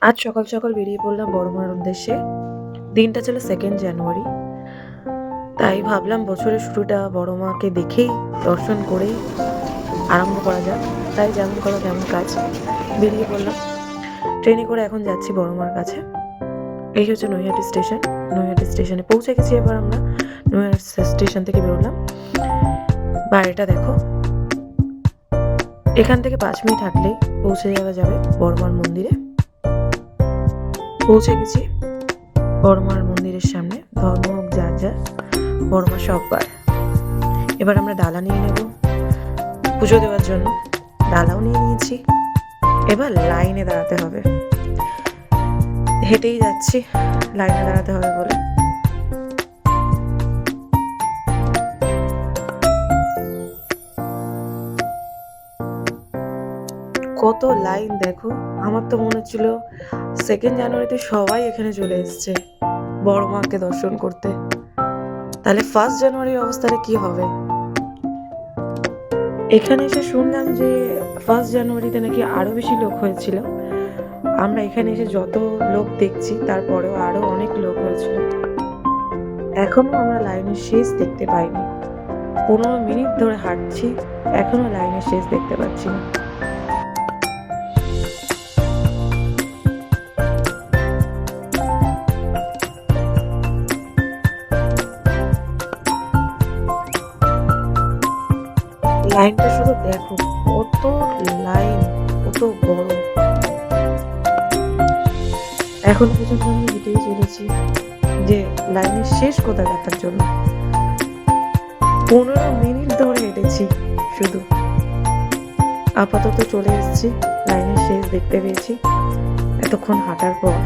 আজ সকাল সকাল বেরিয়ে পড়লাম বড়মার উদ্দেশ্যে। দিনটা ছিল 2nd জানুয়ারি। তাই ভাবলাম বছরের শুরুটা বড়মাকে দেখেই, দর্শন করেই আরম্ভ করা যাক। তাই যেমন কথা তেমন কাজ। বেরিয়ে পড়লাম। ট্রেনে করে এখন যাচ্ছি বড়মার কাছে। এই হচ্ছে নৈহাটি স্টেশন। নৈহাটি স্টেশনে পৌঁছে গেছি এবার আমরা। নৈহাটি স্টেশন থেকে বেরোলাম। বাইরেটা দেখো। এখান থেকে 5 মিনিট হাঁটলেই পৌঁছে যাওয়া যাবে বড়মার মন্দিরে। পৌঁছে গেছি বড়মার মন্দিরের সামনে। ধর্ম হোক যার যার, বড়মা সববার। এবার আমরা ডালা নিয়ে নেব পুজো দেওয়ার জন্য। ডালাও নিয়ে নিয়েছি। এবার লাইনে দাঁড়াতে হবে। হেঁটেই যাচ্ছি, লাইনে দাঁড়াতে হবে বলে। কত লাইন দেখো। আমার তো মনে হচ্ছিল 2nd জানুয়ারিতে সবাই এখানে চলে এসছে বড়মাকে দর্শন করতে। তাহলে 1st জানুয়ারির অবস্থাটা কি হবে? এখানে এসে শুনলাম যে 1st জানুয়ারিতে নাকি আরো বেশি লোক হয়েছিল। আমরা এখানে এসে যত লোক দেখছি তারপরেও আরো অনেক লোক হয়েছিল। এখনো আমরা লাইনের শেষ দেখতে পাইনি। 15 মিনিট ধরে হাঁটছি, এখনো লাইনের শেষ দেখতে পাচ্ছি না। লাইনটা শুধু দেখো, কত লাইন, কত বড়। এখনো পর্যন্ত আমি হেঁটেই চলেছি যে লাইনের শেষ কোথায় দেখার জন্য। 15 মিনিট ধরে হেঁটেছি শুধু। আপাতত চলে এসেছি, লাইনের শেষ দেখতে পেয়েছি এতক্ষণ হাঁটার পর।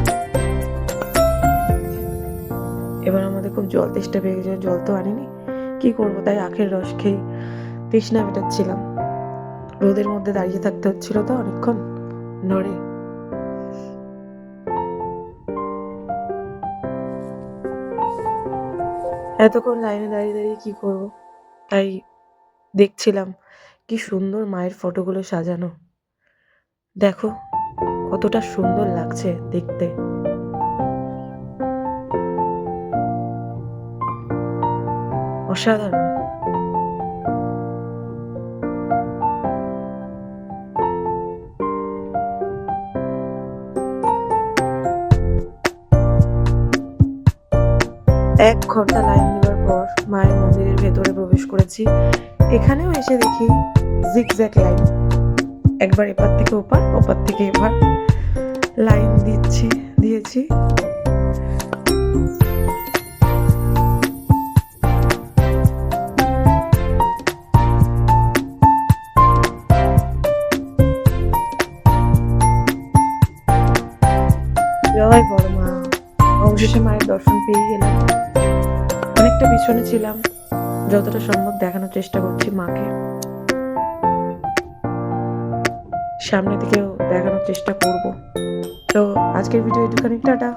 এবার আমাদের খুব জল তেষ্টা পেয়ে গেছে, জল তো আনিনি, কি করবো? তাই আখের রস খেয়ে তৃষ্ণা মেটাচ্ছিলাম। রোদের মধ্যে দাঁড়িয়ে থাকতে হচ্ছিল তো অনেকক্ষণ নড়ে। এতক্ষণ লাইনে দাঁড়িয়ে দাঁড়িয়ে কি করব, তাই দেখছিলাম কি সুন্দর মায়ের ফটোগুলো সাজানো। দেখো কতটা সুন্দর লাগছে দেখতে। অসাধারণ। এক ঘন্টা লাইন দেওয়ার পর মায়ের মন্দিরের ভেতরে প্রবেশ করেছি। এখানেও এসে দেখি জিগজ্যাগ লাইন। একবার এপার থেকে ওপার, ওপার থেকে এপার লাইন দিয়েছি। জয় বড়মা। অবশেষে মায়ের দর্শন পেয়ে গেলাম। অনেকটা পিছনে ছিলাম, যতটা সম্ভব দেখানোর চেষ্টা করছি মাকে। সামনে থেকেও দেখানোর চেষ্টা করব। তো আজকের ভিডিও একটুখানি টাটা।